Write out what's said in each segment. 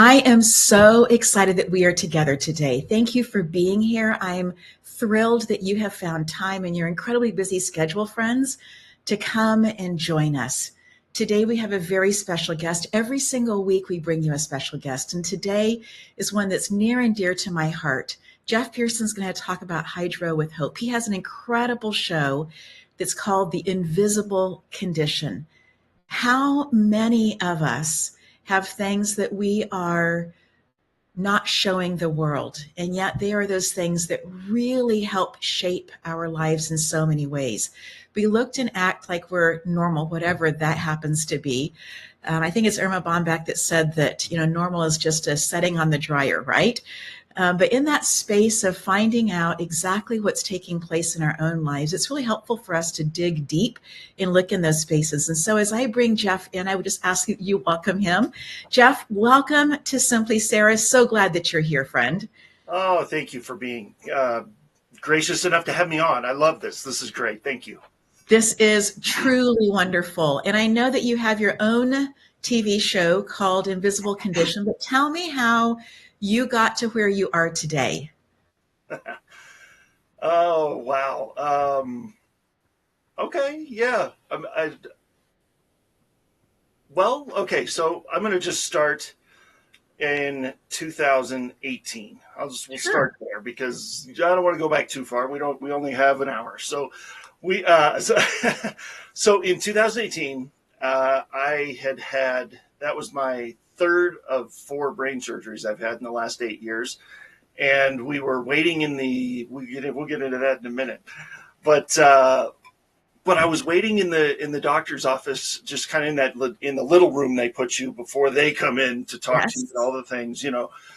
I am so excited that we are together today. Thank you for being here. I'm thrilled that you have found time in your incredibly busy schedule, friends, to come and join us. Today we have a very special guest. Every single week we bring you a special guest, and today is one that's near and dear to my heart. Jeff Pearson's going to talk about Hydro with Hope. He has an incredible show that's called The Invisible Condition. How many of us have things that we are not showing the world, and yet they are those things that really help shape our lives in so many ways? We look and act like we're normal, whatever that happens to be. I think it's Irma Bombeck that said that, normal is just a setting on the dryer, right? But in that space of finding out exactly what's taking place in our own lives, it's really helpful for us to dig deep and look in those spaces. And so as I bring Jeff in, I would just ask that you welcome him. Jeff, welcome to Simply Sarah. So glad that you're here, friend. Oh, thank you for being gracious enough to have me on. I love this. This is great. Thank you. This is truly wonderful. And I know that you have your own TV show called Invisible Condition, but tell me how you got to where you are today. Oh, wow. Okay, yeah. Okay, so I'm going to just start in 2018. We'll start there because I don't want to go back too far. We only have an hour. So so in 2018, that was my third of 4 brain surgeries I've had in the last 8 years. And we were waiting we'll get into that in a minute. But I was waiting in the doctor's office, just kind of in the little room they put you before they come in to talk to you and all the things,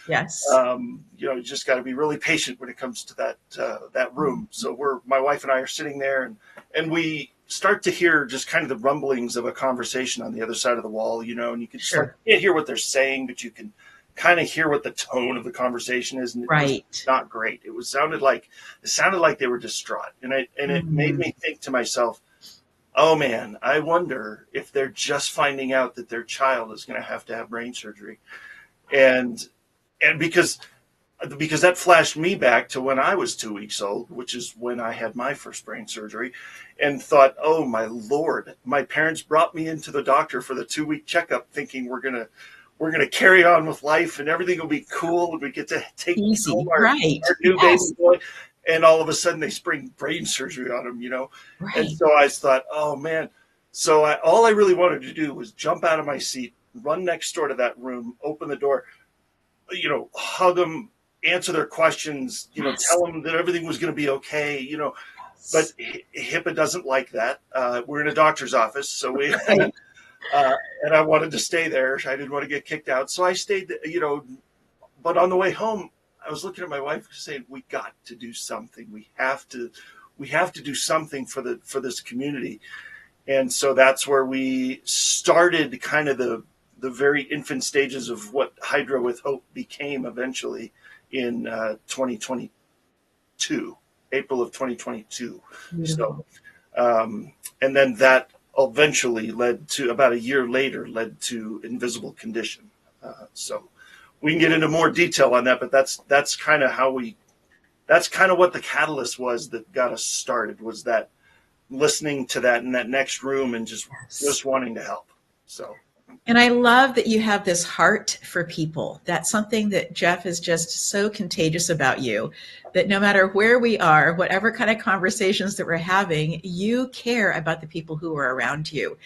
Yes. You just got to be really patient when it comes to that room. So my wife and I are sitting there, and we start to hear just kind of the rumblings of a conversation on the other side of the wall, and you can Sure. can't hear what they're saying, but you can kind of hear what the tone of the conversation is, and Right. It's not great. It sounded like they were distraught, and it made me think to myself, oh man, I wonder if they're just finding out that their child is going to have brain surgery, and because that flashed me back to when I was 2 weeks old, which is when I had my first brain surgery, and thought, oh my Lord, my parents brought me into the doctor for the 2-week checkup thinking we're going to carry on with life and everything will be cool and we get to take home our new baby boy. And all of a sudden they spring brain surgery on him, Right. And so I thought, oh man. So all I really wanted to do was jump out of my seat, run next door to that room, open the door, hug them, answer their questions, tell them that everything was going to be okay, but HIPAA doesn't like that. We're in a doctor's office, so we, and I wanted to stay there. I didn't want to get kicked out. So I stayed, but on the way home, I was looking at my wife saying, we got to do something. We have to do something for this community. And so that's where we started kind of the very infant stages of what Hydro with Hope became eventually in 2022, April of 2022. Beautiful. So, and then that eventually led to, about a year later, led to Invisible Condition. So we can get into more detail on that, but that's kind of that's kind of what the catalyst was that got us started, was that listening to that in that next room and just wanting to help. So. And I love that you have this heart for people. That's something that Jeff is just so contagious about you, that no matter where we are, whatever kind of conversations that we're having, you care about the people who are around you.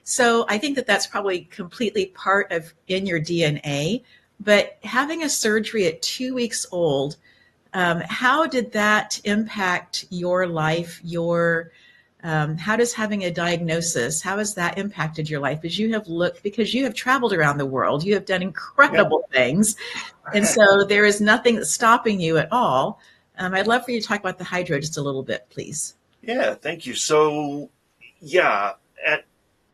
So I think that that's probably completely part of in your DNA. But having a surgery at 2 weeks old, how did that impact your life, how does having a diagnosis, how has that impacted your life as you have looked, because you have traveled around the world, you have done incredible things. And so there is nothing that's stopping you at all. I'd love for you to talk about the Hydro just a little bit, please. Yeah, thank you. So, at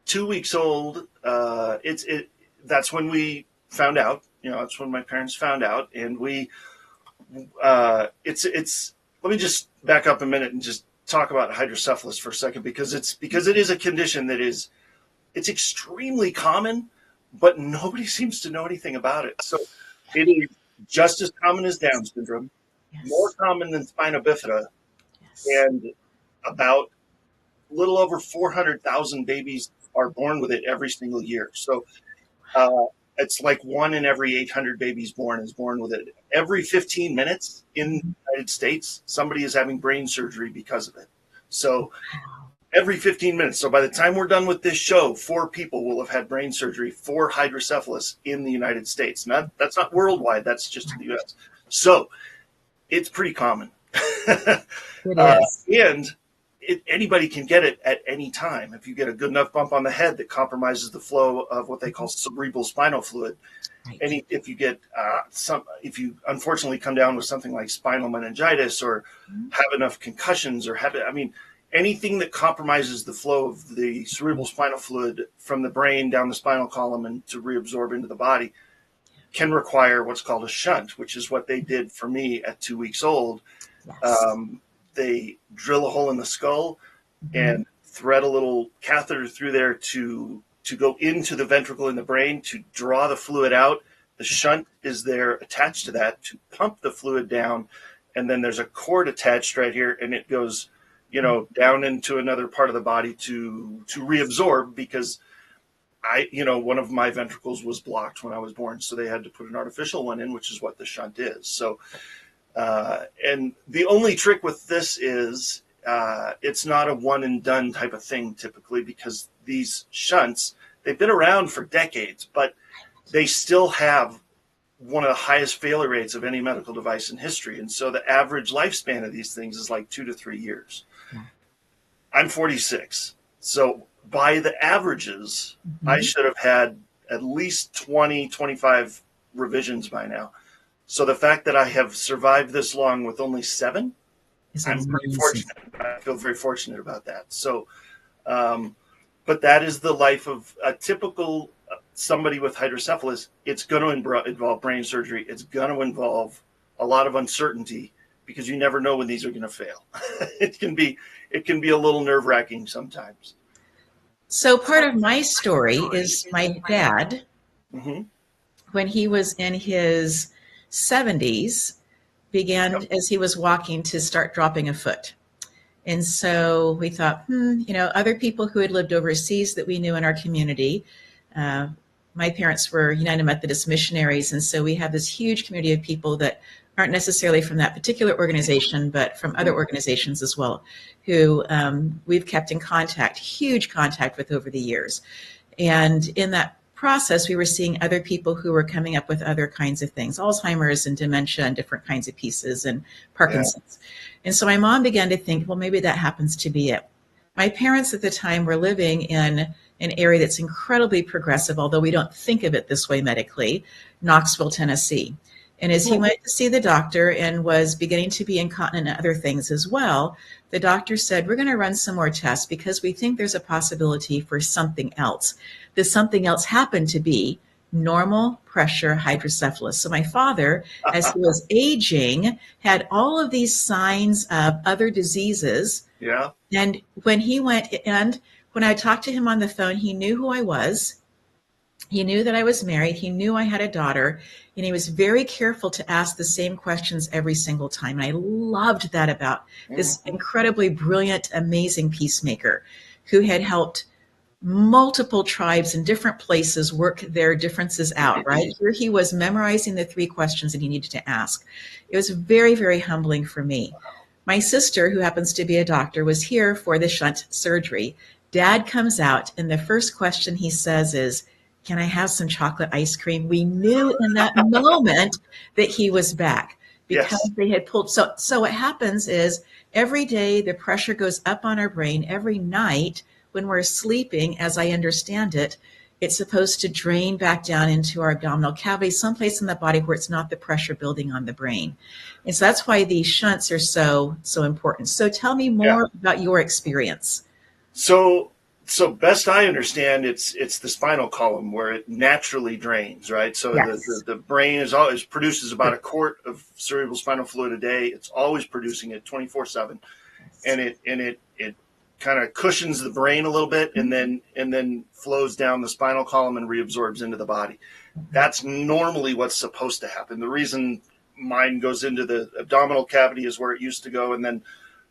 2 weeks old, that's when we found out, that's when my parents found out. And let me just back up a minute and just talk about hydrocephalus for a second, because it is a condition that it's extremely common, but nobody seems to know anything about it. So It is just as common as Down syndrome, more Yes. common than spina bifida, Yes. and about a little over 400,000 babies are born with it every single year. So uh, it's like 1 in every 800 babies born is born with it. Every 15 minutes in the Mhm. United States, somebody is having brain surgery because of it. So Wow. every 15 minutes. So by the time we're done with this show, 4 people will have had brain surgery for hydrocephalus in the United States. That's not worldwide. That's just in the U.S. So it's pretty common. It is. And anybody can get it at any time. If you get a good enough bump on the head that compromises the flow of what they call cerebral spinal fluid, Right. if you get if you unfortunately come down with something like spinal meningitis or Mhm. have enough concussions or anything that compromises the flow of the cerebral spinal fluid from the brain down the spinal column and to reabsorb into the body can require what's called a shunt, which is what they did for me at 2 weeks old. Yes. Um, they drill a hole in the skull Mhm. and thread a little catheter through there to go into the ventricle in the brain to draw the fluid out. The shunt is there attached to that to pump the fluid down, and then there's a cord attached right here, and it goes, down into another part of the body to reabsorb because one of my ventricles was blocked when I was born, so they had to put an artificial one in, which is what the shunt is. So and the only trick with this is it's not a one and done type of thing typically because these shunts, they've been around for decades, but they still have one of the highest failure rates of any medical device in history. And so the average lifespan of these things is like 2 to 3 years. Yeah. I'm 46. So by the averages, I Mhm. should have had at least 20, 25 revisions by now. So the fact that I have survived this long with only 7, Is I'm pretty amazing. fortunate. I feel very fortunate about that. So, um, but that is the life of a typical somebody with hydrocephalus. It's going to involve brain surgery. It's going to involve a lot of uncertainty because you never know when these are going to fail. it can be it can be a little nerve wracking sometimes. So part of my story is my dad, Mm-hmm. when he was in his 70s, Yep. began as he was walking to start dropping a foot. And so we thought, other people who had lived overseas that we knew in our community. Uh, my parents were United Methodist missionaries, and so we have this huge community of people that aren't necessarily from that particular organization, but from other Mm-hmm. organizations as well, who we've kept in contact, huge contact with over the years. And in that process, we were seeing other people who were coming up with other kinds of things, Alzheimer's and dementia and different kinds of pieces and Yeah. Parkinson's. And so my mom began to think, well, maybe that happens to be it. My parents at the time were living in an area that's incredibly progressive, although we don't think of it this way medically, Knoxville, Tennessee. And as he went to see the doctor and was beginning to be incontinent and other things as well, the doctor said, we're going to run some more tests because we think there's a possibility for something else. This something else happened to be normal pressure hydrocephalus. So my father, as he was aging, had all of these signs of other diseases. Yeah. And when I talked to him on the phone, he knew who I was. He knew that I was married. He knew I had a daughter, and he was very careful to ask the same questions every single time. And I loved that about this Mm-hmm. incredibly brilliant, amazing peacemaker who had helped multiple tribes in different places work their differences out, right? Here he was memorizing the 3 questions that he needed to ask. It was very, very humbling for me. My sister, who happens to be a doctor, was here for the shunt surgery. Dad comes out, and the first question he says is, can I have some chocolate ice cream? We knew in that moment that he was back because Yes. they had pulled. So what happens is every day the pressure goes up on our brain. Every night when we're sleeping, as I understand it, it's supposed to drain back down into our abdominal cavity, someplace in the body where it's not the pressure building on the brain. And so that's why these shunts are so important. So tell me Yeah. more about your experience. So, so best I understand, it's the spinal column where it naturally drains, right? So Yes. the brain is always produces about a quart of cerebral spinal fluid a day. It's always producing it 24/7, Yes. and it kind of cushions the brain a little bit, and then flows down the spinal column and reabsorbs into the body. that's normally what's supposed to happen. The reason mine goes into the abdominal cavity is where it used to go, and then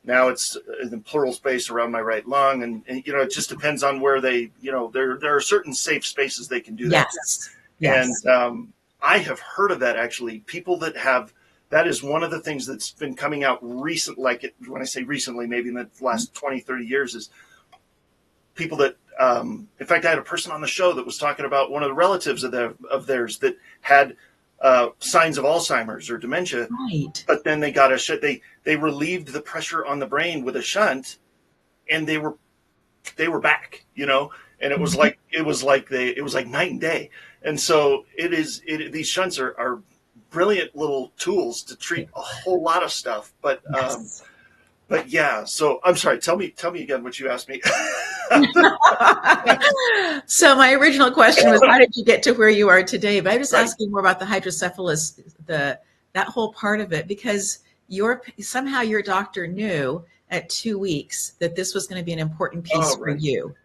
now it's in the pleural space around my right lung, and you know, it just depends on where they, you know, there are certain safe spaces they can do that. Yes. And Yes. I have heard of that actually. People that have, that is one of the things that's been coming out recent, like it, when I say recently, maybe in the last 20, 30 years, is people that, in fact, I had a person on the show that was talking about one of the relatives of theirs that had signs of Alzheimer's or dementia, Right. but then they got a shunt. They relieved the pressure on the brain with a shunt, and they were back, you know, and Mhm. it was like night and day. And so these shunts are brilliant little tools to treat a whole lot of stuff. Yes. But yeah, so I'm sorry. Tell me again what you asked me. So my original question was, how did you get to where you are today? But I'm just Right. asking more about the hydrocephalus, that whole part of it, because somehow your doctor knew at 2 weeks that this was going to be an important piece Oh, for right. you.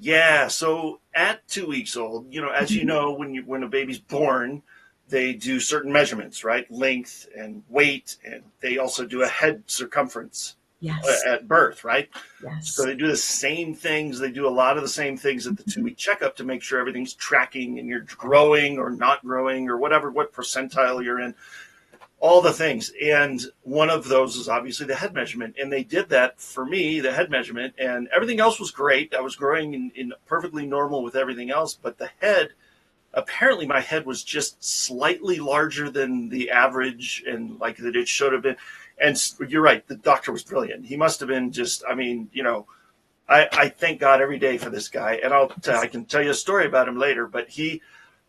Yeah. So at 2 weeks old, you know, as you Mhm. know, when a baby's born, they do certain measurements, right? Length and weight, and they also do a head circumference Yes. at birth, right? So Yes. they do the same things. They do a lot of the same things at the Mhm. 2 week checkup to make sure everything's tracking and you're growing or not growing or whatever, what percentile you're in, all the things. And one of those is obviously the head measurement. And they did that for me, the head measurement, and everything else was great. I was growing in perfectly normal with everything else. But the head, apparently my head was just slightly larger than the average and like that it should have been. And you're right, the doctor was brilliant. He must have been just, I mean, you know, I thank God every day for this guy, and I can tell you a story about him later. But he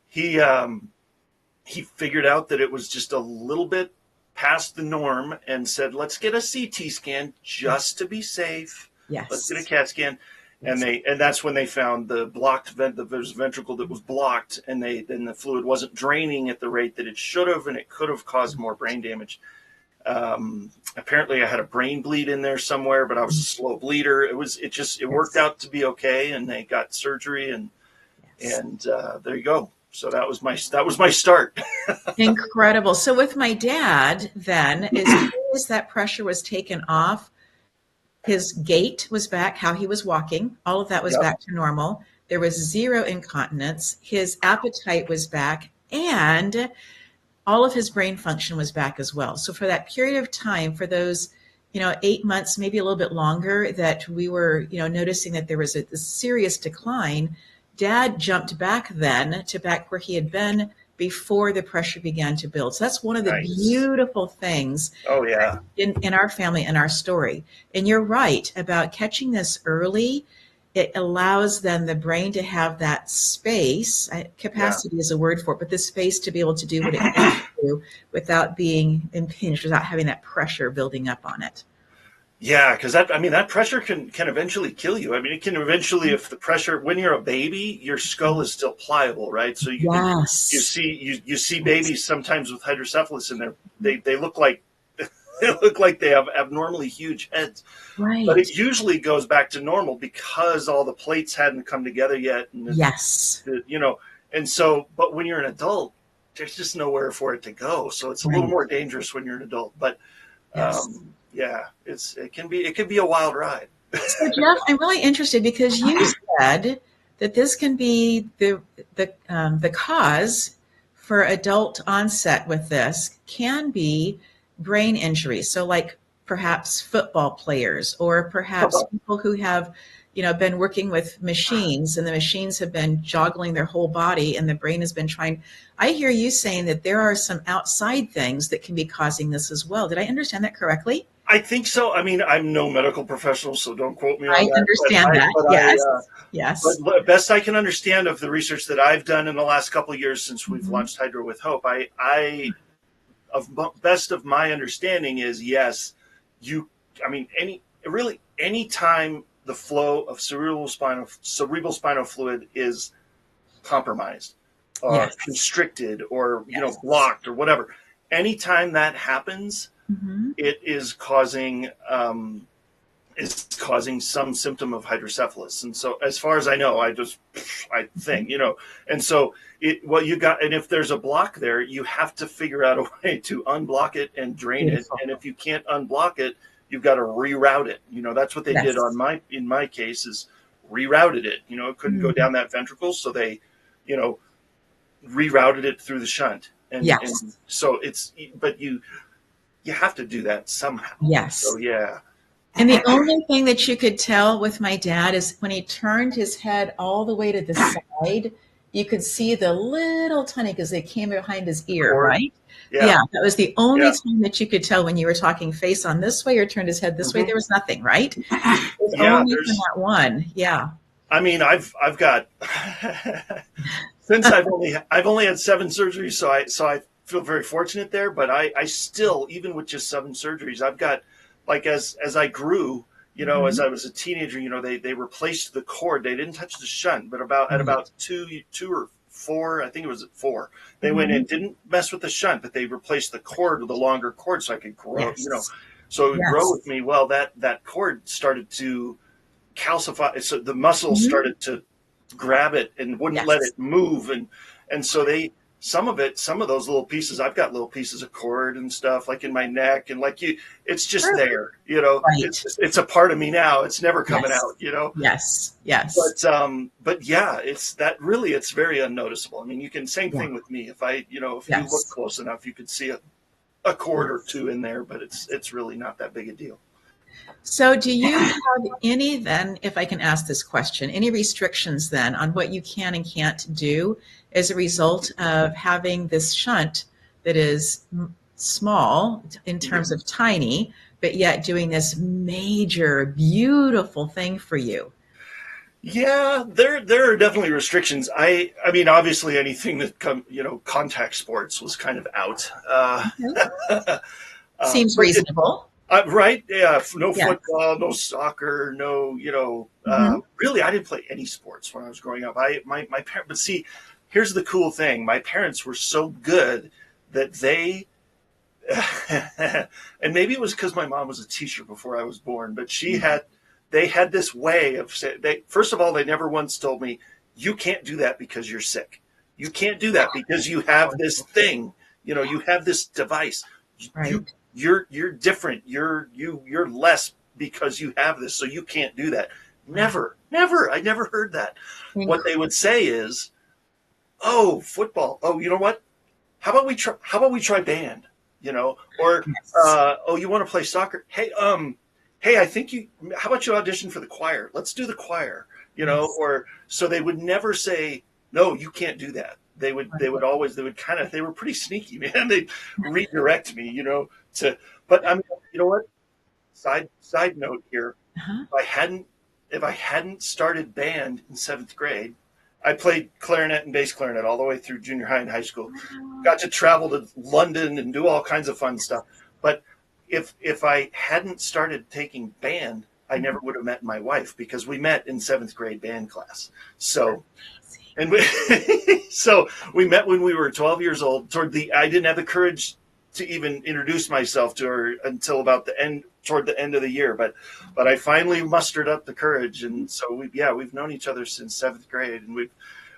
he figured out that it was just a little bit past the norm, and said, "Let's get a CT scan Yes. just to be safe. Let's get a Yes. CAT scan." Yes. And that's when they found the blocked there's a ventricle that was blocked, and then the fluid wasn't draining at the rate that it should have, and it could have caused more brain damage. Apparently I had a brain bleed in there somewhere, but I was a slow bleeder. It worked Yes. out to be okay. And they got surgery, Yes. there you go. So that was my start. Incredible. So with my dad, then, as soon as that pressure was taken off, his gait was back, how he was walking, all of that was Yep. back to normal. There was zero incontinence. His appetite was back, and all of his brain function was back as well. So for that period of time, for those, 8 months, maybe a little bit longer, that we were, noticing that there was a serious decline, Dad jumped back then to back where he had been before the pressure began to build. So that's one of the Nice. beautiful things Oh yeah. in our family and our story. And you're right about catching this early. It allows then the brain to have that space. Yeah. Capacity is a word for it, but the space to be able to do what it needs to do without being impinged, without having that pressure building up on it. Yeah, because that pressure can eventually kill you. I mean, it can eventually, if the pressure, when you're a baby, your skull is still pliable, right? So Yes. you see Yes. babies sometimes with hydrocephalus in there. They look like they look like they have abnormally huge heads, but Right. it usually goes back to normal because all the plates hadn't come together yet, and Yes. you know, and so. But when you're an adult, there's just nowhere for it to go. So it's a little Right. more dangerous when you're an adult. But Yes. yeah, it can be a wild ride. So Jeff, I'm really interested because you said that this can be the cause for adult onset with this can be brain injuries. So like perhaps football players or perhaps people who have, been working with machines and the machines have been joggling their whole body and the brain has been trying. I hear you saying that there are some outside things that can be causing this as well. Did I understand that correctly? I think so. I mean, I'm no medical professional, so don't quote me on I that. understand that. Yes. Yes. But best I can understand of the research that I've done in the last couple of years since we've Mhm. launched Hydro with Hope, I of best of my understanding is yes, you. I mean, any time the flow of cerebral spinal fluid is compromised or Yes. constricted or Yes. blocked or whatever, anytime that happens, Mhm. it is causing some symptom of hydrocephalus. And so, as far as I know, I think, and so well, you got, and if there's a block there, you have to figure out a way to unblock it and drain it. Beautiful. And if you can't unblock it, you've got to reroute it. That's what they did Yes. in my case is rerouted it. It couldn't go Mhm. down that ventricle, so they, you know, rerouted it through the shunt. And Yes. so but you have to do that somehow. So Yes. yeah. And the only thing that you could tell with my dad is when he turned his head all the way to the side, you could see the little tiny, because they came behind his ear, Cord. right? Yeah. Yeah, that was the only Yeah. time that you could tell when you were talking face on this way or turned his head this way. Hmm. There was nothing, right? It was Yeah. only from that one. Yeah. I mean, I've got since I've only had 7 surgeries, so I feel very fortunate there. But I still, even with just 7 surgeries, I've got, like, as I grew, as Mhm. I was a teenager, they replaced the cord. They didn't touch the shunt, but at Right. about two or four, I think it was at 4, they went Mhm. in, didn't mess with the shunt, but they replaced the cord with a longer cord so I could grow, Yes. so it would grow Yes. with me. Well, that cord started to calcify, so the muscle Mhm. started to grab it and wouldn't let Yes. it move, and so some of those little pieces, I've got little pieces of cord and stuff like in my neck, and like it's just Sure. there, Right. it's a part of me now, it's never coming Yes. out. Yes. Yes. But yeah, it's very unnoticeable. I mean, you can, same Yeah. thing with me, if you look Yes. close enough, you could see a cord or Yes. two in there, but it's really not that big a deal. So, do you have any then, if I can ask this question, any restrictions then on what you can and can't do as a result of having this shunt that is small in Mhm. terms of tiny, but yet doing this major, beautiful thing for you? Yeah, there are definitely restrictions. I mean, obviously, anything that contact sports was kind of out. Okay. Seems But reasonable. right, yeah, no Yes. football, no soccer, no, Hmm. really, I didn't play any sports when I was growing up. My parents, but see, here's the cool thing: my parents were so good that they, and maybe it was because my mom was a teacher before I was born, but they had this way of saying, first of all, they never once told me, you can't do that because you're sick. You can't do that because you have this Powerful. thing, you have this device. You, Right. you're different. You're less because you have this. So you can't do that. Wow. Never, never. I never heard that. What they Incredible. would say is, oh, football. Oh, you know what? How about we try band? Or Yes. oh, you want to play soccer? Hey, I think how about you audition for the choir? Let's do the choir. Yes. Or so they would never say, no, you can't do that. Right. They would kind of, they were pretty sneaky, man. They'd redirect me, to, but I mean, you know what? Side note here. Uh-huh. If I hadn't, if I hadn't started band in 7th grade, I played clarinet and bass clarinet all the way through junior high and high school. Wow. Got to travel to London and do all kinds of fun stuff. But if I hadn't started taking band, I never would have met my wife because we met in 7th grade band class. So Amazing. and so we met when we were 12 years old. I didn't have the courage to even introduce myself to her until about toward the end of the year. But I finally mustered up the courage, and so we've known each other since 7th grade, and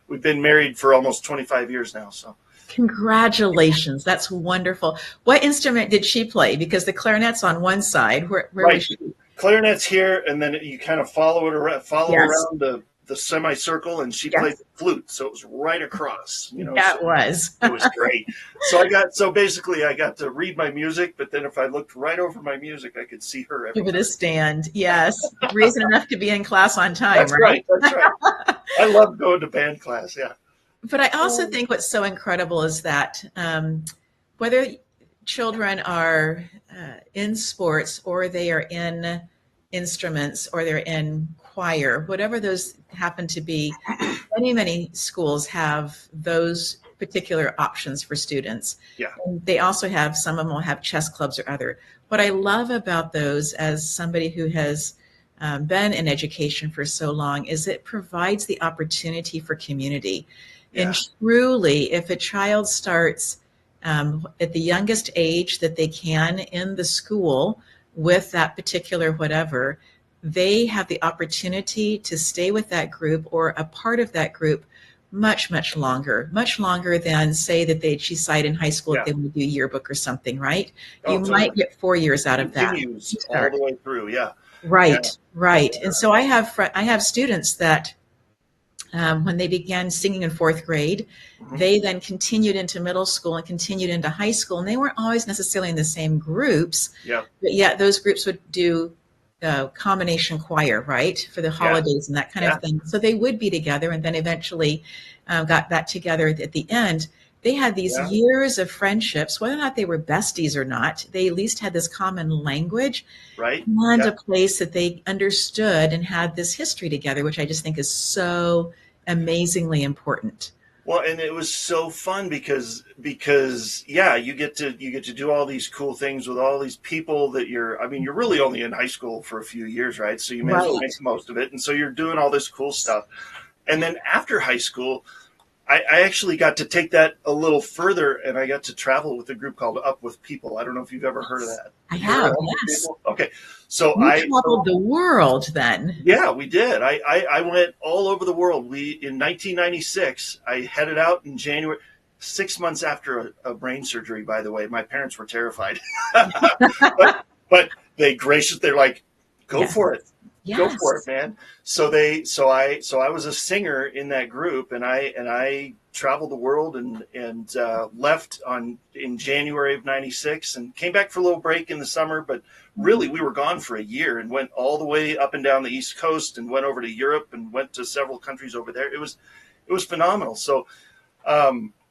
we've been married for almost 25 years now. So Congratulations. That's wonderful. What instrument did she play? Because the clarinet's on one side. Where was right, she? clarinet's here, and then you kind of follow Yes. around the semicircle, and she played Yes. the flute, so it was right across. Yeah, So it was. it was great. So basically I got to read my music, but then if I looked right over my music, I could see her every Give it time. a stand. Yes. Reason enough to be in class on time, That's right? right. That's right. I love going to band class. Yeah. But I also think what's so incredible is that whether children are in sports or they are in instruments or they're in choir, whatever those happen to be, many schools have those particular options for students. Yeah. And they also have, some of them will have chess clubs or other. What I love about those, as somebody who has been in education for so long, is it provides the opportunity for community. And Yeah. truly, if a child starts at the youngest age that they can in the school with that particular whatever, they have the opportunity to stay with that group or a part of that group much longer than say that she'd cite in high school if Yeah. they would do yearbook or something, right? Oh, You might totally. get 4 years out of that. Continues all Start. the way through. Yeah. Yeah. Right, right. And so I have students that when they began singing in fourth grade, Hmm. they then continued into middle school and continued into high school. And they weren't always necessarily in the same groups, Yeah. but yet those groups would do combination choir, right, for the Yeah. holidays and that kind of Yeah. thing. So they would be together and then eventually got back together at the end. They had these Yeah. years of friendships, whether or not they were besties or not, they at least had this common language Right. and Yeah. a place that they understood and had this history together, which I just think is so amazingly important. Well, and it was so fun because yeah, you get to do all these cool things with all these people that you're really only in high school for a few years, right? So you may as well Right. make the most of it. And so you're doing all this cool stuff. And then after high school, I actually got to take that a little further, and I got to travel with a group called Up With People. I don't know if you've ever heard of that. I Have you heard of have, Up With yes. People? Okay, so You traveled the world then. yeah, we did. I went all over the world. In 1996, I headed out in January, 6 months after a brain surgery. By the way, my parents were terrified, but they're like, go Yes. for it. Go Yes. for it, man. So I was a singer in that group, and I traveled the world and left in January of '96 and came back for a little break in the summer. But really, we were gone for a year and went all the way up and down the East Coast and went over to Europe and went to several countries over there. It was phenomenal. So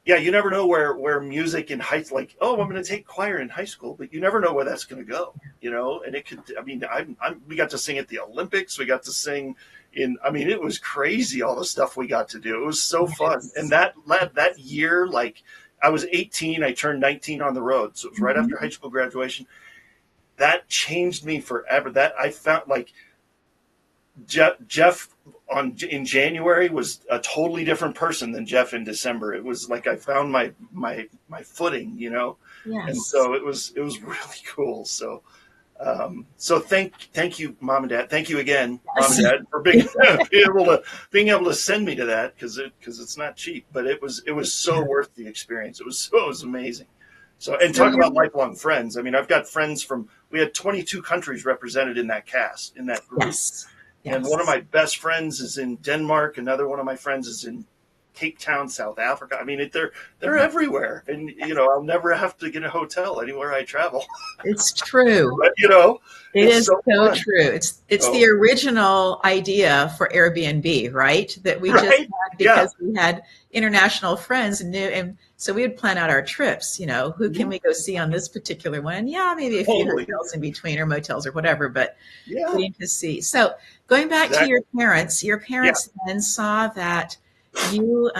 yeah, you never know where music in high, like, oh, I'm going to take choir in high school, but you never know where that's going to go, and it could, I mean, we got to sing at the Olympics. We got to sing it was crazy. All the stuff we got to do. It was so fun. And that year, like I was 18, I turned 19 on the road. So it was right after high school graduation. That changed me forever. That I found like Jeff in January was a totally different person than Jeff in December. It was like I found my footing, Yes. and so it was really cool. So so thank you, Mom and Dad. Thank you again, Mom and Dad, for being able to send me to that because it's not cheap, but it was so worth the experience. It was amazing. So, and talk about lifelong friends. I mean, I've got friends we had 22 countries represented in that cast, in that group. Yes. And one of my best friends is in Denmark. Another one of my friends is in Cape Town, South Africa. I mean, they're everywhere. And, I'll never have to get a hotel anywhere I travel. It's true. But, It is so fun. true. It's the original idea for Airbnb, right? That we just had because we had international friends and so we would plan out our trips, who can we go see on this particular one? Yeah, maybe a few hotels in between or motels or whatever, but getting to see. So going back to your parents then saw that you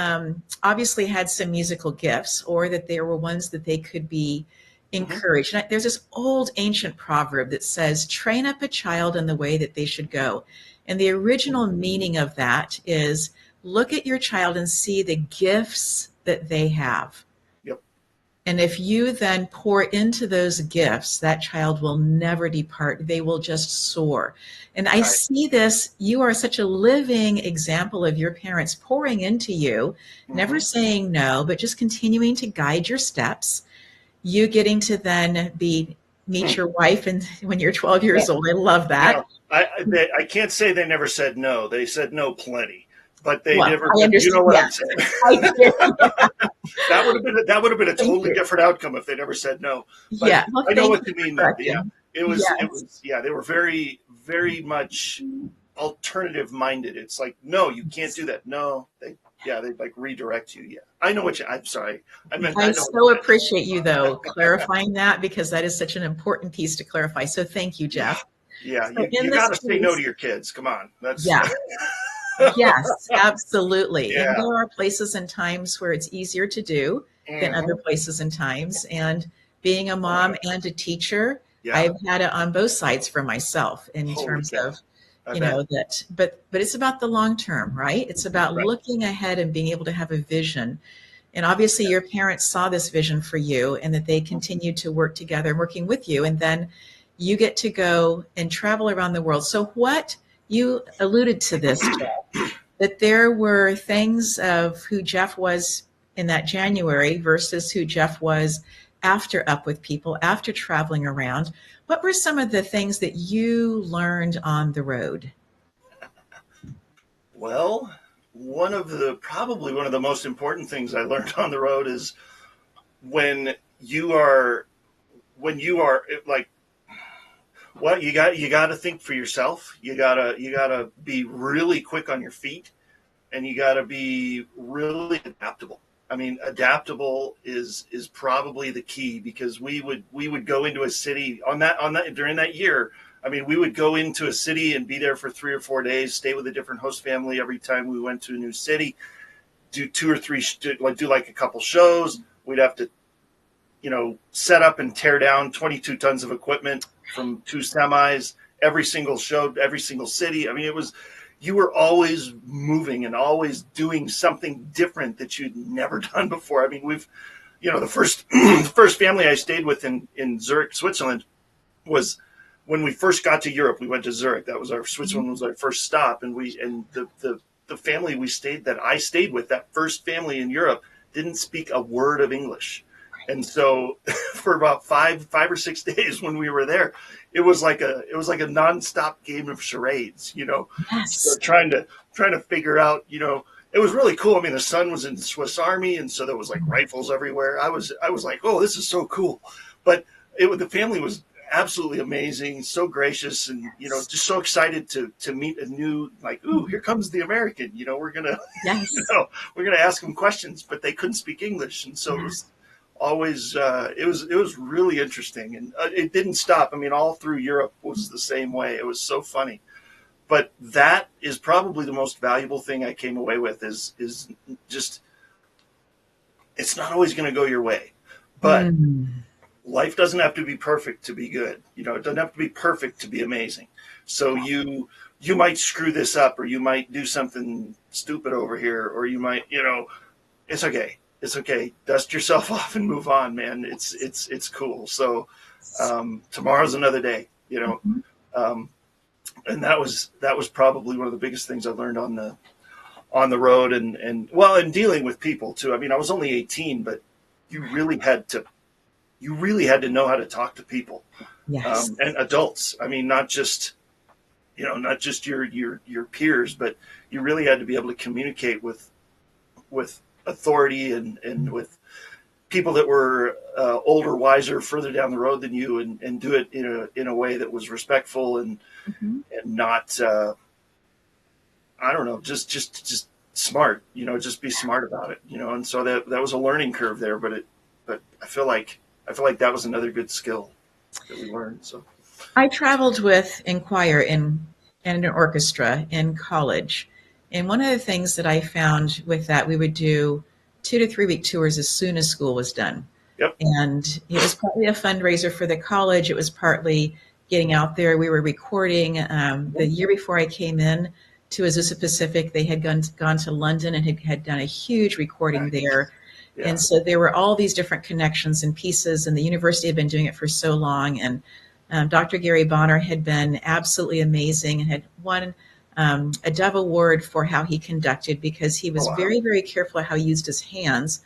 obviously had some musical gifts or that there were ones that they could be encouraged. And there's this old ancient proverb that says, train up a child in the way that they should go. And the original meaning of that is look at your child and see the gifts that they have. Yep. And if you then pour into those gifts, that child will never depart. They will just soar. And I see this, you are such a living example of your parents pouring into you, never saying no, but just continuing to guide your steps. You getting to then meet your wife and when you're 12 years old. I love that. I can't say they never said no. They said no plenty, but they never. I understand. You know what I'm saying? That would have been a totally different outcome if they never said no. But I know what you mean. It was. They were very, very much alternative minded. It's like, no, you can't do that. No, they like redirect you. Yeah, I know what I'm sorry. I so appreciate you though clarifying that because that is such an important piece to clarify. So thank you, Jeff. Yeah, so you got to say no to your kids. Come on, yes, absolutely. And there are places and times where it's easier to do than other places and times. And being a mom and a teacher, I've had it on both sides for myself in terms of. But it's about the long term, right? It's about looking ahead and being able to have a vision. And obviously your parents saw this vision for you and that they continued to work together, working with you. And then you get to go and travel around the world. So what you alluded to this, Jeff, that there were things of who Jeff was in that January versus who Jeff was after Up With People, after traveling around. What were some of the things that you learned on the road? Well, probably one of the most important things I learned on the road is when you are like, well, you got to think for yourself. You got to be really quick on your feet, and you got to be really adaptable. I mean, adaptable is probably the key, because we would go into a city on that during that year. I mean, we would go into a city and be there for 3 or 4 days, stay with a different host family every time we went to a new city, do two or three, do like a couple shows. We'd have to, set up and tear down 22 tons of equipment from 2 semis, every single show, every single city. I mean, you were always moving and always doing something different that you'd never done before. I mean, the first, the first family I stayed with in Zurich, Switzerland, was when we first got to Europe. We went to Zurich. Switzerland was our first stop. And the family that I stayed with, that first family in Europe, didn't speak a word of English. And so for about 5 or 6 days when we were there, it was like a nonstop game of charades, Yes. so trying to figure out, it was really cool. I mean, the son was in the Swiss Army, and so there was like rifles everywhere. I was like, oh, this is so cool. But the family was absolutely amazing, so gracious, and just so excited to meet a new, like, ooh, here comes the American. We're gonna Yes. we're gonna ask them questions, but they couldn't speak English, and so it was always it was really interesting, and it didn't stop. I mean, all through Europe was the same way. It was so funny. But that is probably the most valuable thing I came away with, is just, it's not always going to go your way, but life doesn't have to be perfect to be good. It doesn't have to be perfect to be amazing. So you might screw this up, or you might do something stupid over here, or you might, it's okay. It's okay. Dust yourself off and move on, man. It's cool. So tomorrow's another day, and that was probably one of the biggest things I learned on the road, and well, and dealing with people too. I mean, I was only 18, but you really had to know how to talk to people, Yes. and adults. I mean, not just your peers, but you really had to be able to communicate with authority and with people that were older, wiser, further down the road than you, and do it in a way that was respectful and not I don't know, just smart. Just be smart about it. And so that was a learning curve there, but I feel like that was another good skill that we learned. So I traveled in choir and an orchestra in college. And one of the things that I found with that, we would do 2 to 3 week tours as soon as school was done. Yep. And it was partly a fundraiser for the college. It was partly getting out there. We were recording. The year before I came in to Azusa Pacific, they had gone to London and had done a huge recording there. Yeah. And so there were all these different connections and pieces, and the university had been doing it for so long. And Dr. Gary Bonner had been absolutely amazing and had won a Dove Award for how he conducted, because he was very, very careful how he used his hands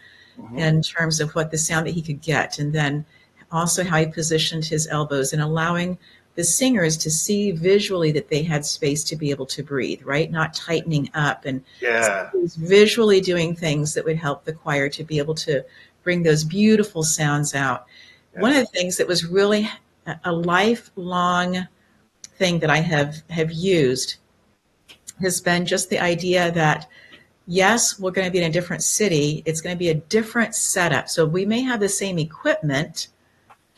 in terms of what the sound that he could get, and then also how he positioned his elbows and allowing the singers to see visually that they had space to be able to breathe, right? Not tightening up, and so he was visually doing things that would help the choir to be able to bring those beautiful sounds out. Yeah. One of the things that was really a lifelong thing that I have used has been just the idea that, yes, we're going to be in a different city. It's going to be a different setup. So we may have the same equipment.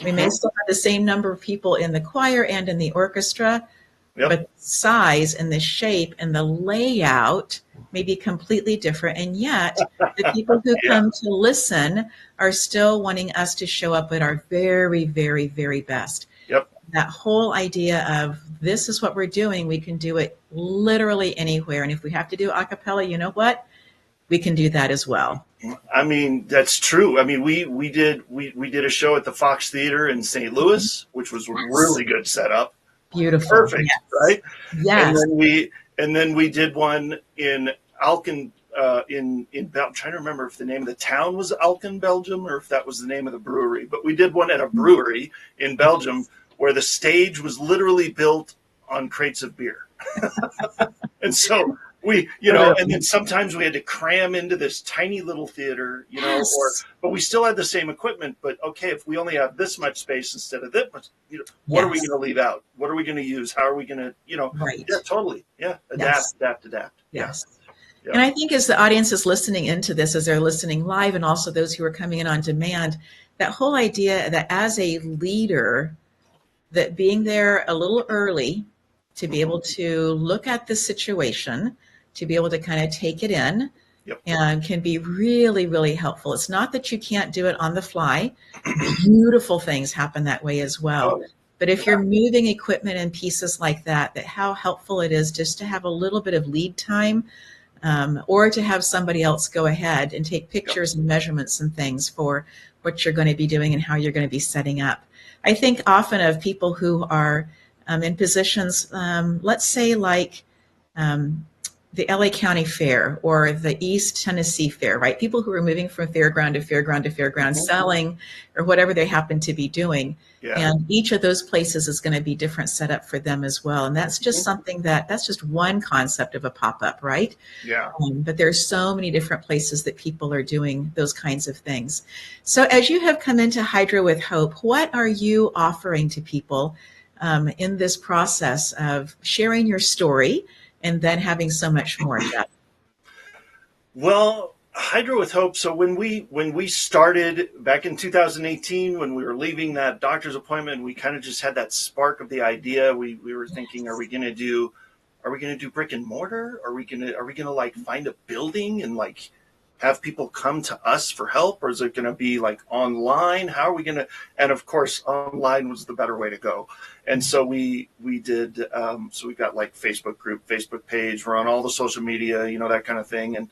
We may still have the same number of people in the choir and in the orchestra, but the size and the shape and the layout may be completely different. And yet the people who come to listen are still wanting us to show up at our very, very, very best. Yep. That whole idea of, this is what we're doing. We can do it literally anywhere. And if we have to do a cappella, you know what? We can do that as well. I mean, that's true. I mean, we did a show at the Fox Theater in St. Louis, which was a really good setup. Beautiful. Perfect, yes. right? Yes. And then we did one in Alken in Belgium. I'm trying to remember if the name of the town was Alken, Belgium, or if that was the name of the brewery. But we did one at a brewery in Belgium where the stage was literally built on crates of beer. And so we, and then sometimes we had to cram into this tiny little theater, Yes. but we still had the same equipment. But okay, if we only have this much space instead of that much, what are we going to leave out? What are we going to use? How are we going to, Right. Yeah, totally. Yeah. Adapt. Yes. Yeah. And I think as the audience is listening into this, as they're listening live, and also those who are coming in on demand, that whole idea that as a leader, that being there a little early to be able to look at the situation, to be able to kind of take it in, Yep. and can be really, really helpful. It's not that you can't do it on the fly. Beautiful things happen that way as well. Oh, but if you're moving equipment and pieces like that, how helpful it is just to have a little bit of lead time, or to have somebody else go ahead and take pictures and measurements and things for what you're going to be doing and how you're going to be setting up. I think often of people who are in positions, let's say like the LA County Fair or the East Tennessee Fair, right? People who are moving from fairground to fairground to fairground, selling or whatever they happen to be doing. yeah. And each of those places is going to be different setup for them as well. And that's just something that's just one concept of a pop-up, right? Yeah. But there's so many different places that people are doing those kinds of things. So as you have come into Hydro with Hope, what are you offering to people in this process of sharing your story and then having so much more of that? Well, Hydro with Hope. So when we started back in 2018, when we were leaving that doctor's appointment, we kind of just had that spark of the idea. We were thinking, are we going to do brick and mortar? Are we going to like find a building and like have people come to us for help, or is it going to be like online? How are we going to? And of course, online was the better way to go. And so we did. So we got like Facebook group, Facebook page. We're on all the social media, that kind of thing. And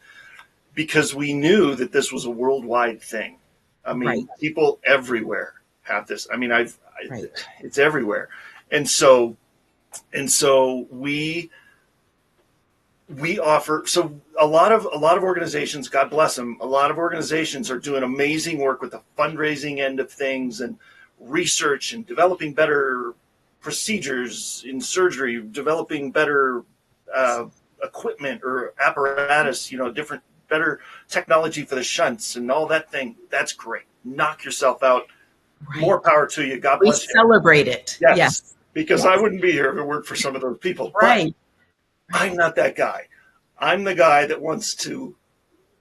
because we knew that this was a worldwide thing. I mean, people everywhere have this. I mean, it's everywhere. And so we offer, so a lot of organizations, God bless them, a lot of organizations are doing amazing work with the fundraising end of things and research and developing better procedures in surgery, developing better equipment or apparatus, better technology for the shunts and all that thing. That's great. Knock yourself out. More power to you. God bless you. Celebrate it. Yes. Because I wouldn't be here if it weren't for some of those people. Right. But I'm not that guy. I'm the guy that wants to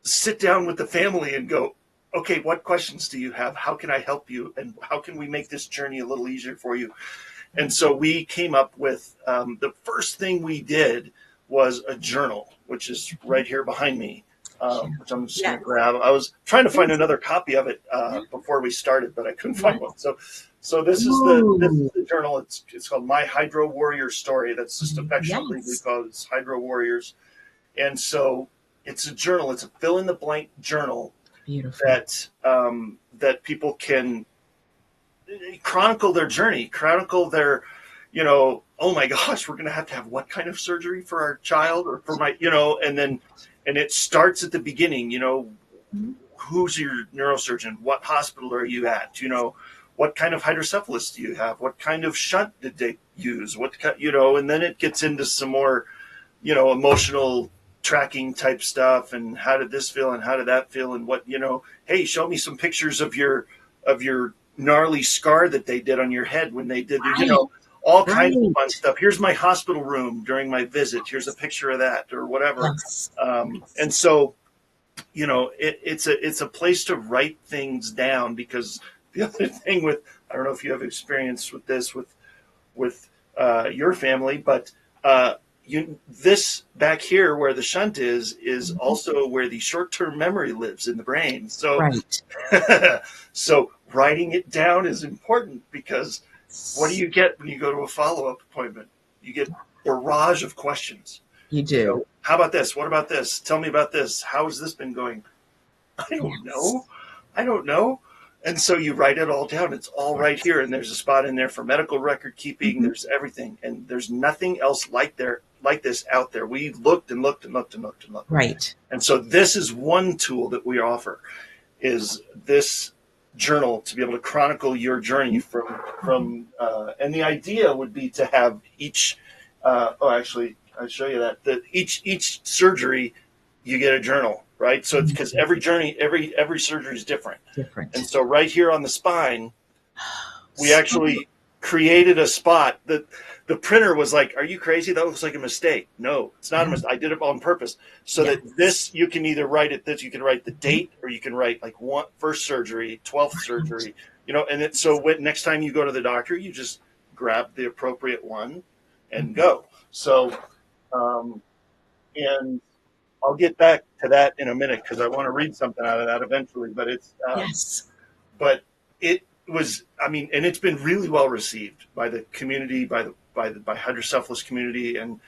sit down with the family and go, okay, what questions do you have? How can I help you? And how can we make this journey a little easier for you? And so we came up with, the first thing we did was a journal, which is right here behind me, which I'm just going to grab. I was trying to find another copy of it before we started, but I couldn't find one. So this is the journal. It's called My Hydro Warrior Story. That's just affectionately we call it Hydro Warriors. And so it's a journal. It's a fill in the blank journal. Beautiful. That people can chronicle their journey, chronicle their, oh my gosh, we're going to have what kind of surgery for our child or for my, and it starts at the beginning, who's your neurosurgeon? What hospital are you at? What kind of hydrocephalus do you have? What kind of shunt did they use? And then it gets into some more, emotional tracking type stuff. And how did this feel? And how did that feel? And what, hey, show me some pictures of your gnarly scar that they did on your head when they did, all kinds of fun stuff. Here's my hospital room during my visit. Here's a picture of that or whatever. Yes. And so, it's a place to write things down, because the other thing with, I don't know if you have experience with this with your family, but this back here where the shunt is also where the short-term memory lives in the brain. So, so writing it down is important, because what do you get when you go to a follow-up appointment? You get a barrage of questions. You do. How about this? What about this? Tell me about this. How has this been going? I don't know. And so you write it all down. It's all right here. And there's a spot in there for medical record keeping. There's everything. And there's nothing else like there like this out there. We looked and looked and looked and looked and looked. Right. And so this is one tool that we offer, is this journal to be able to chronicle your journey and the idea would be to have each, actually, I'll show you that each surgery, you get a journal, right? So it's because every surgery is different. And so right here on the spine, we actually created a spot that the printer was like, are you crazy? That looks like a mistake. No, it's not a mistake. I did it on purpose. So that this, you can either write it, you can write the date, or you can write like first surgery, 12th surgery, and so next time you go to the doctor, you just grab the appropriate one and go. So, and I'll get back to that in a minute because I want to read something out of that eventually, but but it was, and it's been really well received by the community, by hydrocephalus community. And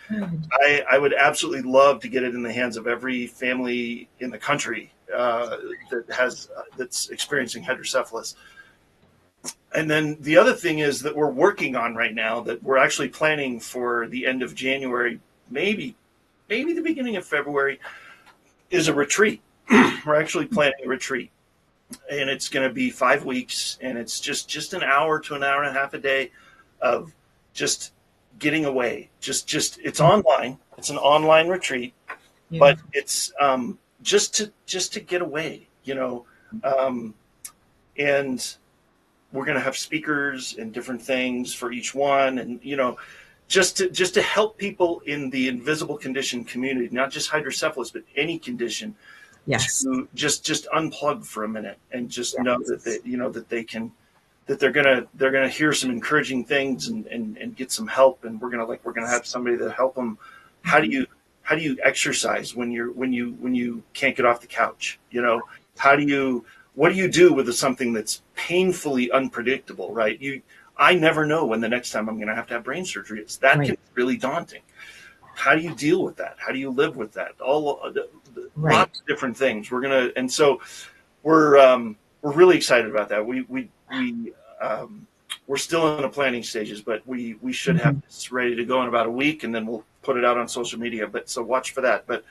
I would absolutely love to get it in the hands of every family in the country that's experiencing hydrocephalus. And then the other thing is that we're working on right now, that we're actually planning for the end of January, maybe the beginning of February, is a retreat. We're actually planning a retreat. And it's going to be 5 weeks, and it's just an hour to an hour and a half a day of just getting away. It's online. It's an online retreat, but it's just to get away, and we're going to have speakers and different things for each one, and just to help people in the invisible condition community, not just hydrocephalus, but any condition. Yes. To just unplug for a minute and just know that they're gonna hear some encouraging things and get some help, and we're gonna have somebody to help them. How do you exercise when you can't get off the couch? What do you do with something that's painfully unpredictable, right? I never know when the next time I'm going to have brain surgery is. That can be really daunting. How do you deal with that? How do you live with that? Lots of different things. We're really excited about that. We're still in the planning stages, but we should have this ready to go in about a week, and then we'll put it out on social media. So watch for that. But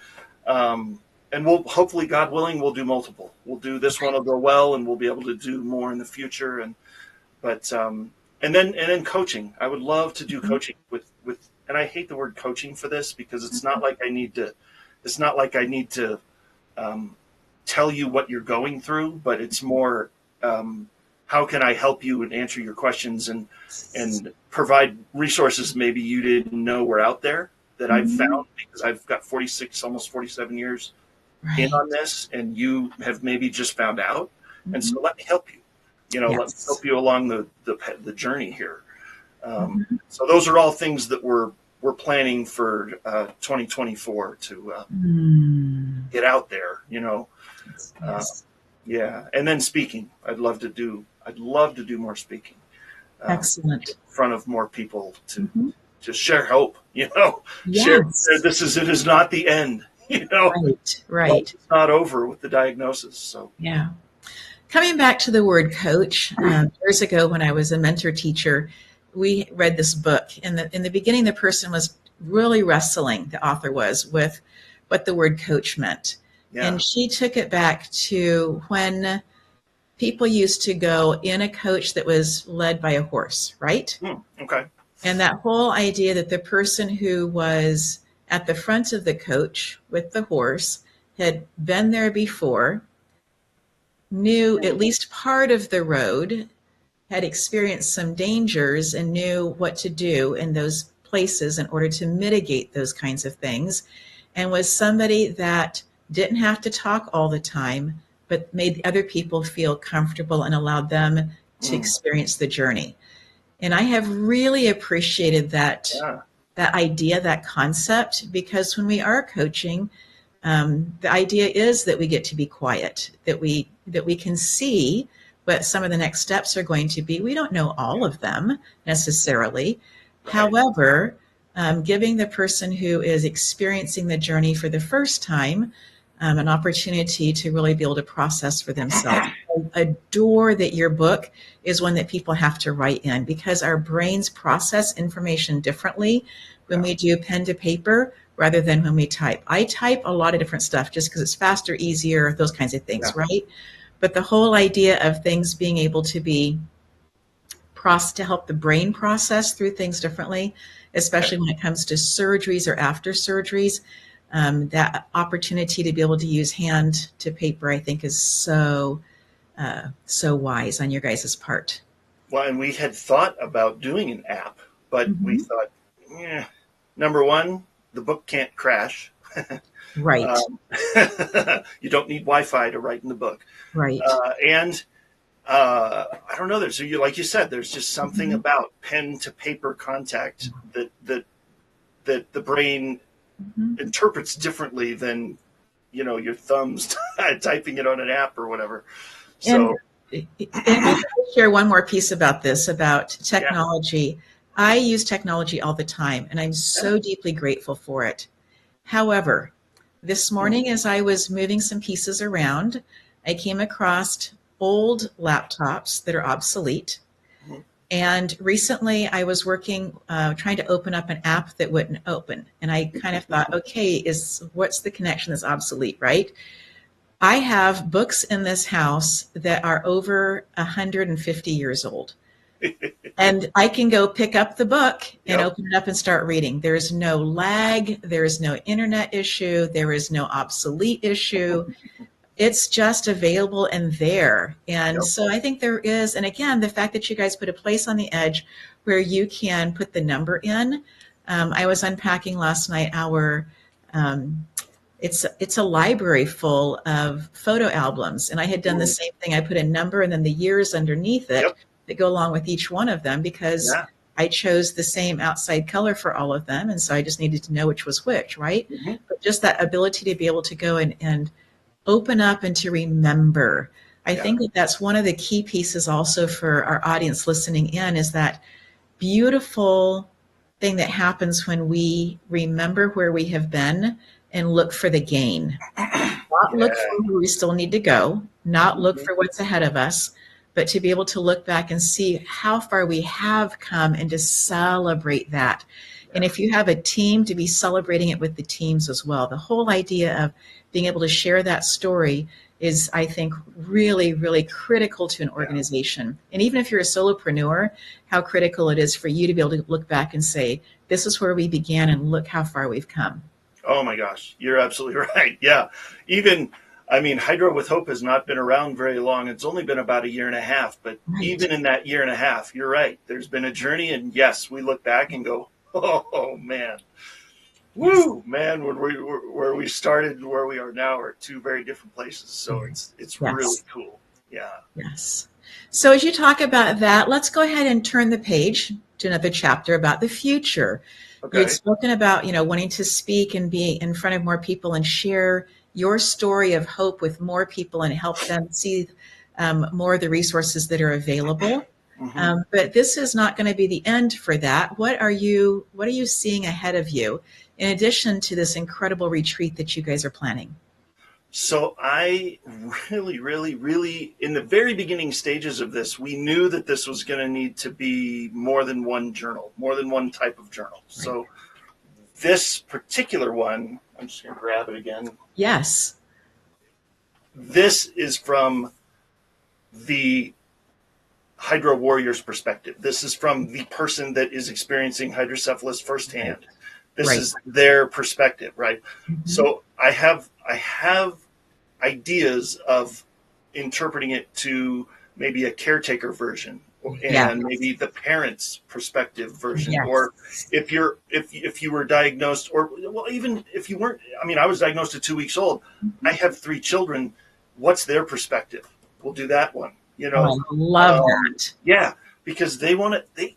and we'll hopefully, God willing, we'll do multiple. We'll do this one will go well, and we'll be able to do more in the future. And then coaching. I would love to do coaching with. And I hate the word coaching for this, because it's not like I need to tell you what you're going through, but it's more how can I help you and answer your questions and provide resources maybe you didn't know were out there that I've found, because I've got 46, almost 47 years in on this, and you have maybe just found out. And so let me help you. Let me help you along the journey here. So those are all things that we're planning for 2024 to get out there, and then speaking. I'd love to do more speaking. Excellent. In front of more people to share hope. Share it is not the end. Right. It's not over with the diagnosis. So coming back to the word coach, years ago when I was a mentor teacher, we read this book. In the beginning, the person was really wrestling, the author was, with what the word coach meant. Yeah. And she took it back to when people used to go in a coach that was led by a horse, right? Okay. And that whole idea that the person who was at the front of the coach with the horse had been there before, knew at least part of the road, had experienced some dangers, and knew what to do in those places in order to mitigate those kinds of things, and was somebody that didn't have to talk all the time, but made other people feel comfortable and allowed them to experience the journey. And I have really appreciated that idea, that concept, because when we are coaching, the idea is that we get to be quiet, that we can see what some of the next steps are going to be. We don't know all of them necessarily. Right. However, giving the person who is experiencing the journey for the first time an opportunity to really be able to process for themselves adore that your book is one that people have to write in, because our brains process information differently when we do pen to paper rather than when we type. I type a lot of different stuff just because it's faster, easier, those kinds of things, right? But the whole idea of things being able to be to help the brain process through things differently, especially when it comes to surgeries or after surgeries, that opportunity to be able to use hand to paper, I think, is so wise on your guys' part. Well, and we had thought about doing an app, but we thought, number one, the book can't crash. Right. You don't need Wi-Fi to write in the book. Right. And I don't know. There's, like you said, there's just something about pen to paper contact that the brain interprets differently than, your thumbs typing it on an app or whatever. So, and I'll share one more piece about this, about technology. I use technology all the time, and I'm so deeply grateful for it. However, this morning, as I was moving some pieces around, I came across old laptops that are obsolete. And recently I was working, trying to open up an app that wouldn't open. And I kind of thought, okay, what's the connection that's obsolete, right? I have books in this house that are over 150 years old. And I can go pick up the book and open it up and start reading. There's no lag. There's no internet issue. There is no obsolete issue. It's just available and there. And so I think there is, and again, the fact that you guys put a place on the edge where you can put the number in. I was unpacking last night it's a library full of photo albums, and I had done the same thing. I put a number and then the years underneath it that go along with each one of them, because I chose the same outside color for all of them. And so I just needed to know which was which, right? But just that ability to be able to go and open up and to remember. I think that that's one of the key pieces also for our audience listening in, is that beautiful thing that happens when we remember where we have been and look for the gain. Not look for where we still need to go, not look for what's ahead of us, but to be able to look back and see how far we have come and to celebrate that. And if you have a team, to be celebrating it with the teams as well. The whole idea of being able to share that story is, I think, really, really critical to an organization. And even if you're a solopreneur, how critical it is for you to be able to look back and say, this is where we began and look how far we've come. Oh my gosh, you're absolutely right. Yeah. Hydro with Hope has not been around very long. It's only been about a year and a half, but even in that year and a half, you're right. There's been a journey, and yes, we look back and go, oh man. Woo, man, where we started and where we are now are two very different places. So it's really cool. Yeah. Yes. So as you talk about that, let's go ahead and turn the page to another chapter about the future. Okay. You had spoken about, wanting to speak and be in front of more people and share your story of hope with more people and help them see more of the resources that are available. But this is not going to be the end for that. What are you seeing ahead of you, in addition to this incredible retreat that you guys are planning? So I really, really, really, in the very beginning stages of this, we knew that this was going to need to be more than one journal, more than one type of journal. Right. So this particular one, I'm just going to grab it again. Yes. This is from the Hydro Warrior's perspective. This is from the person that is experiencing hydrocephalus firsthand. This is their perspective, right? So I have ideas of interpreting it to maybe a caretaker version, and maybe the parents' perspective version, or if you were diagnosed, or even if you weren't. I was diagnosed at 2 weeks old. I have 3 children. What's their perspective? We'll do that one. I love that. Yeah, because they want to.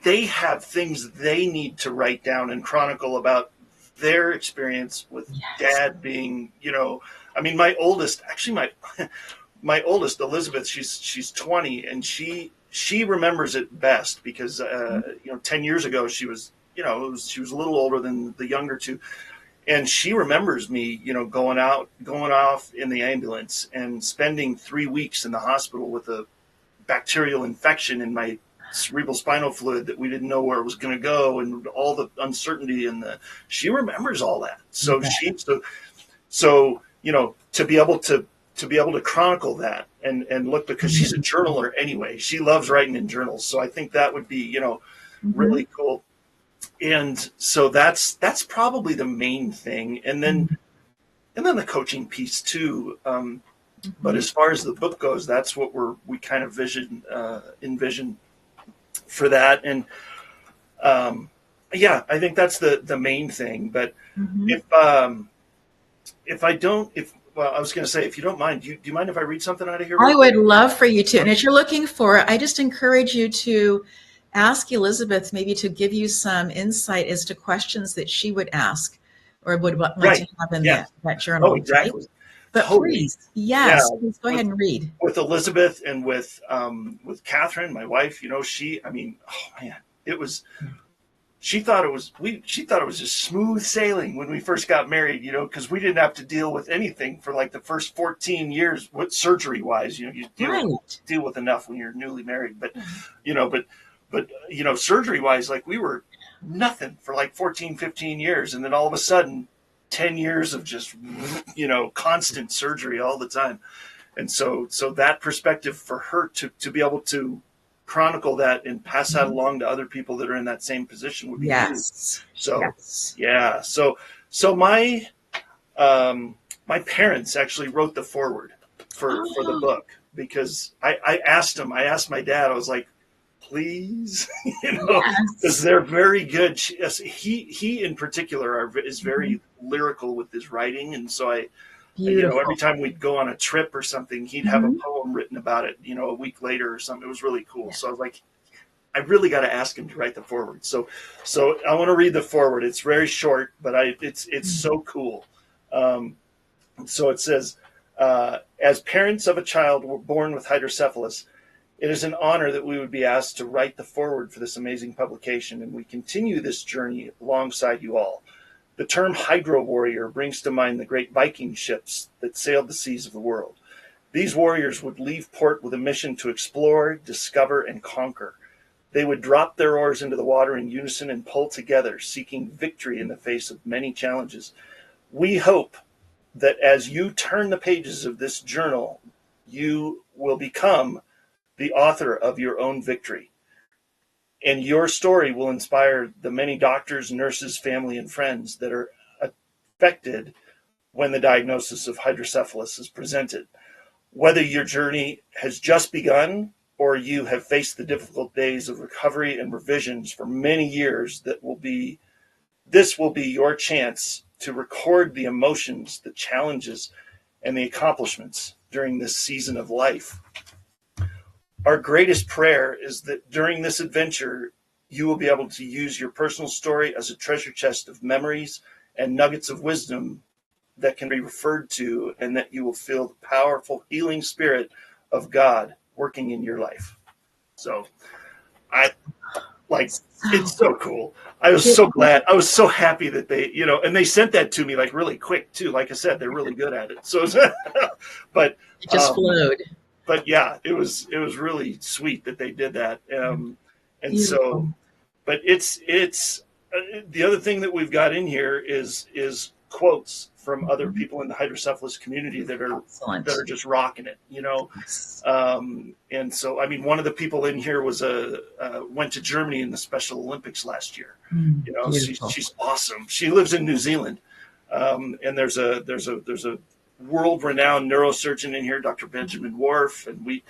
They have things they need to write down and chronicle about their experience with dad being, my oldest, my oldest, Elizabeth, she's 20, and she remembers it best because, 10 years ago she was, she was a little older than the younger two. and she remembers me, going off in the ambulance and spending 3 weeks in the hospital with a bacterial infection in my cerebral spinal fluid that we didn't know where it was going to go, and all the uncertainty, and she remembers all that. So to be able to chronicle that and look, because she's a journaler anyway, she loves writing in journals. So I think that would be, really cool. And so that's probably the main thing. And then the coaching piece too. But as far as the book goes, that's what we kind of envision for that. And I think that's the main thing. But if I don't, well, I was going to say, if you don't mind, do you mind if I read something out of here? I would love for you to. And as you're looking for it, I just encourage you to ask Elizabeth maybe to give you some insight as to questions that she would ask or would like to have in that journal. Oh, exactly. Right? But please, please go ahead and read. With Elizabeth and with Catherine, my wife, she thought it was just smooth sailing when we first got married, because we didn't have to deal with anything for like the first 14 years, surgery wise. You deal with enough when you're newly married, but surgery wise, like we were nothing for like 14, 15 years, and then all of a sudden 10 years of just constant surgery all the time. And so that perspective for her to be able to chronicle that and pass that along to other people that are in that same position would be huge. So my parents actually wrote the foreword for the book, because I asked my dad, I was like, please, because they're very good. He in particular is very lyrical with his writing. And so every time we'd go on a trip or something, he'd have a poem written about it, a week later or something. It was really cool. Yeah. So I was like, I really got to ask him to write the foreword. So I want to read the foreword. It's very short, but it's so cool. So it says, as parents of a child born with hydrocephalus, it is an honor that we would be asked to write the foreword for this amazing publication, and we continue this journey alongside you all. The term hydro warrior brings to mind the great Viking ships that sailed the seas of the world. These warriors would leave port with a mission to explore, discover, and conquer. They would drop their oars into the water in unison and pull together, seeking victory in the face of many challenges. We hope that as you turn the pages of this journal, you will become the author of your own victory. And your story will inspire the many doctors, nurses, family, and friends that are affected when the diagnosis of hydrocephalus is presented. Whether your journey has just begun or you have faced the difficult days of recovery and revisions for many years, this will be your chance to record the emotions, the challenges, and the accomplishments during this season of life. Our greatest prayer is that during this adventure, you will be able to use your personal story as a treasure chest of memories and nuggets of wisdom that can be referred to, and that you will feel the powerful healing spirit of God working in your life. So it's so cool. I was so glad. I was so happy that they, and they sent that to me like really quick too. Like I said, they're really good at it. So, but it just flowed. But yeah, it was really sweet that they did that. And so, but it's the other thing that we've got in here is quotes from other people in the hydrocephalus community that are just rocking it, and so, one of the people in here was went to Germany in the Special Olympics last year. She's awesome. She lives in New Zealand. And there's a world-renowned neurosurgeon in here, Dr. Benjamin Worf, and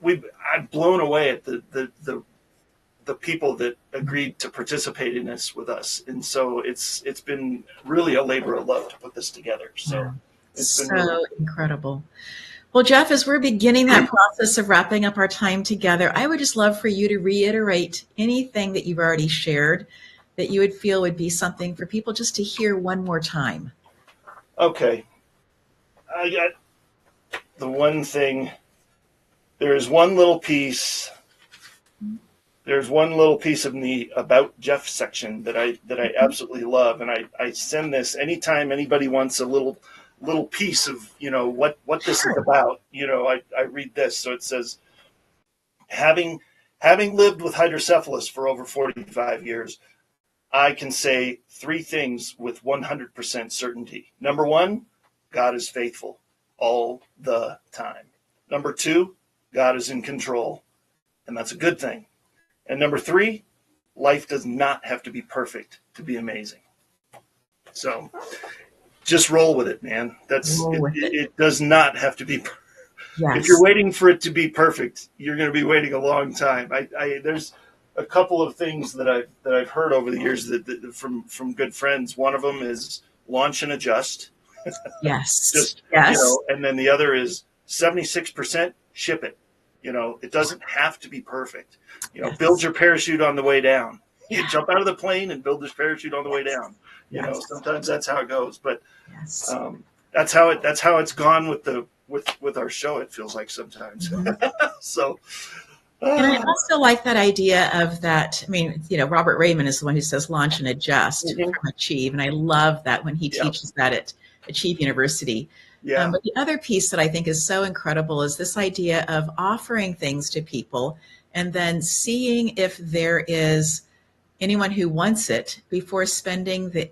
I'm blown away at the people that agreed to participate in this with us, and so it's been really a labor of love to put this together. So it's been really incredible. Well, Jeff, as we're beginning that process of wrapping up our time together, I would just love for you to reiterate anything that you've already shared that you would feel would be something for people just to hear one more time. Okay. I got the one thing. There is one little piece there's one little piece of the About Jeff section that I absolutely love, and I send this anytime anybody wants a little piece of what this is about. I read this. So it says, having lived with hydrocephalus for over 45 years, I can say three things with 100% certainty. Number one, God is faithful all the time. Number two, God is in control, and that's a good thing. And number three, life does not have to be perfect to be amazing. So just roll with it, man. It does not have to be. Yes. If you're waiting for it to be perfect, you're going to be waiting a long time. There's a couple of things that I've heard over the years that from good friends. One of them is launch and adjust. Yes. Just yes. And then the other is 76% ship it. It doesn't have to be perfect. Yes. Build your parachute on the way down. You jump out of the plane and build this parachute on the way down. Sometimes that's how it goes, but that's how it's gone with our show. It feels like sometimes. Mm-hmm. So. And I also like that idea of that. I mean, Robert Raymond is the one who says launch and adjust from Achieve. And I love that when he teaches that at Achieve University. Yeah. But the other piece that I think is so incredible is this idea of offering things to people and then seeing if there is anyone who wants it before spending the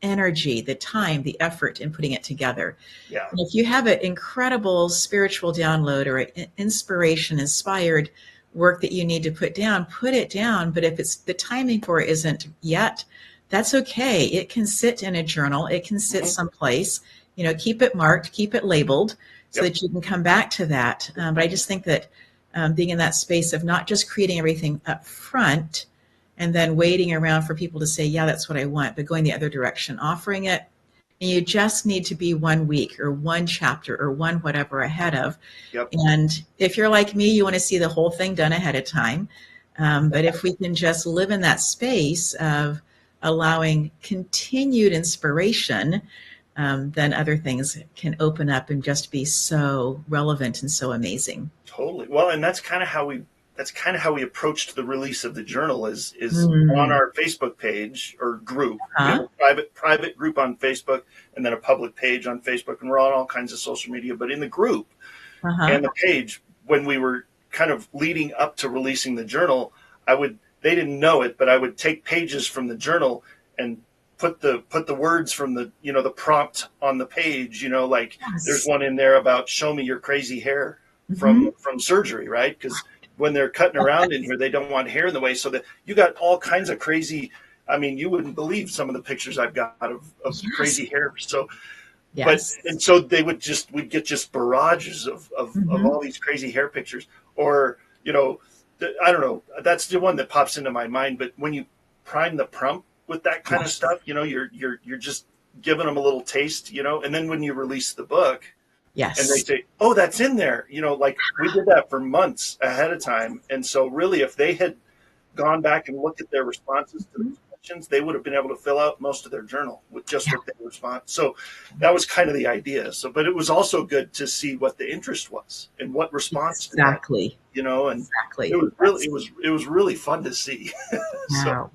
energy, the time, the effort in putting it together. Yeah. And if you have an incredible spiritual download or an inspired work that you need to put it down. But if it's the timing for it isn't yet, that's okay. It can sit in a journal. It can sit someplace, keep it marked, keep it labeled so that you can come back to that. But I just think that being in that space of not just creating everything up front and then waiting around for people to say, yeah, that's what I want, but going the other direction, offering it. And you just need to be 1 week or one chapter or one whatever ahead of. Yep. And if you're like me, you want to see the whole thing done ahead of time. But if we can just live in that space of allowing continued inspiration, then other things can open up and just be so relevant and so amazing. Totally. Well, and that's kind of how we approached the release of the journal is on our Facebook page or group. We have a private group on Facebook and then a public page on Facebook, and we're on all kinds of social media. But in the group and the page, when we were kind of leading up to releasing the journal, they didn't know it, but I would take pages from the journal and put the words from the the prompt on the page. There's one in there about show me your crazy hair from surgery, right? Because when they're cutting around in here, they don't want hair in the way. So that you got all kinds of crazy. I mean, you wouldn't believe some of the pictures I've got of crazy hair. So, and so we'd get just barrages of all these crazy hair pictures. Or I don't know. That's the one that pops into my mind. But when you prime the prompt with that kind of stuff, you're just giving them a little taste, And then when you release the book. Yes. And they say, oh, that's in there. Like we did that for months ahead of time. And so really, if they had gone back and looked at their responses to those questions, they would have been able to fill out most of their journal with just what they respond. So that was kind of the idea. So, but it was also good to see what the interest was and what response. Exactly. To that, and it was really fun to see. So,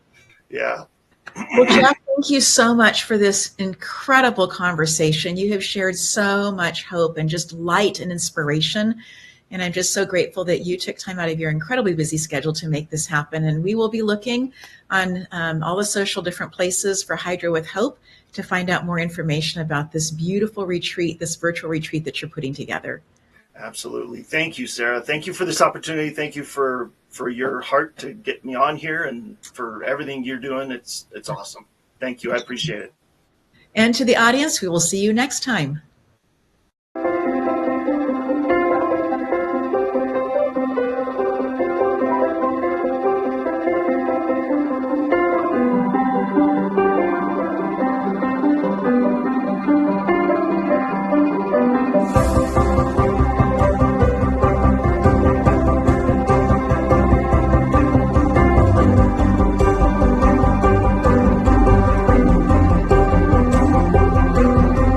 yeah. Well, Jeff, thank you so much for this incredible conversation. You have shared so much hope and just light and inspiration. And I'm just so grateful that you took time out of your incredibly busy schedule to make this happen. And we will be looking on all the social different places for Hydro with Hope to find out more information about this beautiful retreat, this virtual retreat that you're putting together. Absolutely. Thank you, Sarah. Thank you for this opportunity. Thank you for your heart to get me on here and for everything you're doing. It's awesome. Thank you. I appreciate it. And to the audience, we will see you next time.